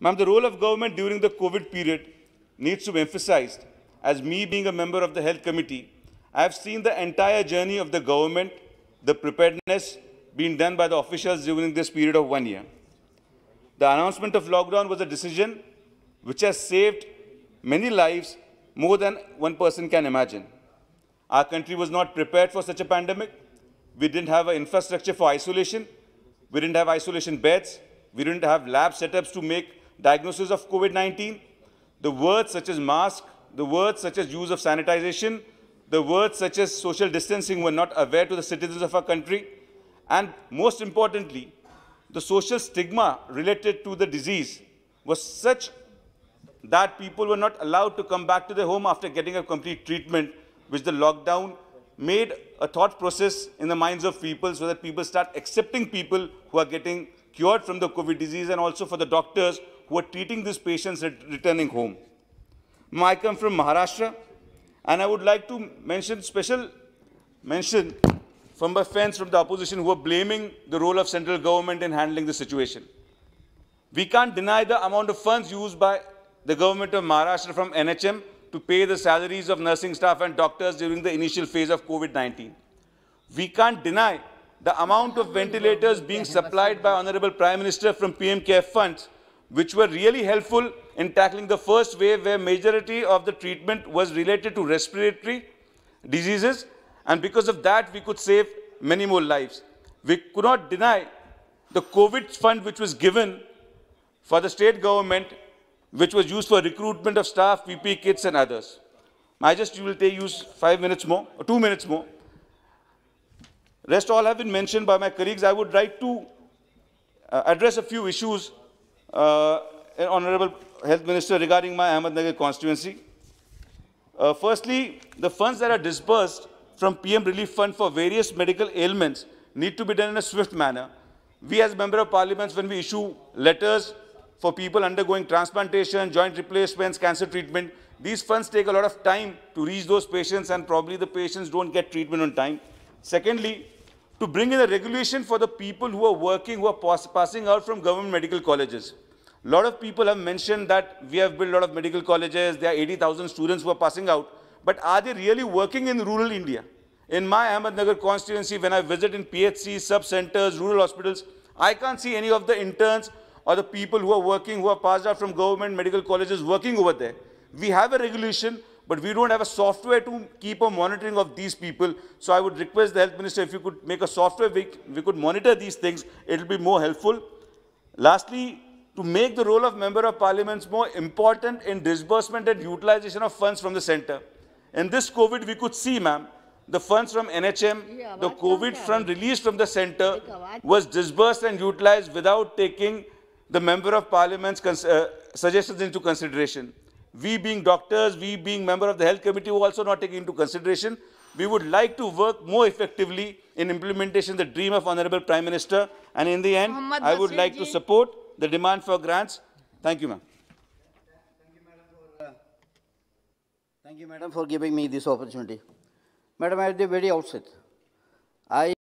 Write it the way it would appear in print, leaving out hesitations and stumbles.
Ma'am, the role of government during the COVID period needs to be emphasized. As me being a member of the Health Committee, I have seen the entire journey of the government, the preparedness being done by the officials during this period of 1 year. The announcement of lockdown was a decision which has saved many lives, more than one person can imagine. Our country was not prepared for such a pandemic. We didn't have an infrastructure for isolation. We didn't have isolation beds. We didn't have lab setups to make diagnosis of COVID-19. The words such as mask, the words such as use of sanitization, the words such as social distancing were not aware to the citizens of our country. And most importantly, the social stigma related to the disease was such that people were not allowed to come back to their home after getting a complete treatment, which the lockdown made a thought process in the minds of people so that people start accepting people who are getting cured from the COVID disease, and also for the doctors who are treating these patients returning home. I come from Maharashtra, and I would like to mention special mention from my friends from the opposition who are blaming the role of central government in handling the situation. We can't deny the amount of funds used by the government of Maharashtra from NHM to pay the salaries of nursing staff and doctors during the initial phase of COVID-19. We can't deny the amount of ventilators being supplied by Honorable Prime Minister from PM Care funds, which were really helpful in tackling the first wave, where majority of the treatment was related to respiratory diseases, and because of that we could save many more lives. We could not deny the COVID fund which was given for the state government, which was used for recruitment of staff, PPE kits and others. I just will use 5 minutes more, or 2 minutes more. Rest all have been mentioned by my colleagues. I would like to address a few issues, Honorable Health Minister, regarding my Ahmednagar constituency. Firstly, the funds that are disbursed from PM Relief Fund for various medical ailments need to be done in a swift manner. We as Member of Parliament, when we issue letters for people undergoing transplantation, joint replacements, cancer treatment, these funds take a lot of time to reach those patients, and probably the patients don't get treatment on time. Secondly, to bring in a regulation for the people who are working, who are passing out from government medical colleges. A lot of people have mentioned that we have built a lot of medical colleges, there are 80,000 students who are passing out, but are they really working in rural India? In my Ahmednagar constituency, when I visit in PHC, sub-centers, rural hospitals, I can't see any of the interns or the people who are working, who are passed out from government medical colleges working over there. We have a regulation, but we don't have a software to keep a monitoring of these people. So I would request the Health Minister, if you could make a software, we could monitor these things, it will be more helpful. Lastly, to make the role of Member of Parliament more important in disbursement and utilization of funds from the centre. In this COVID, we could see, ma'am, the funds from NHM, the COVID fund released from the centre was disbursed and utilized without taking the Member of Parliament's suggestions into consideration. We being doctors, we being member of the Health Committee, were also not taking into consideration. We would like to work more effectively in implementation the dream of Honorable Prime Minister, and in the end, I would like to support the demand for grants. Thank you, ma'am. Thank you, madam, for giving me this opportunity. Madam, at the very outset, I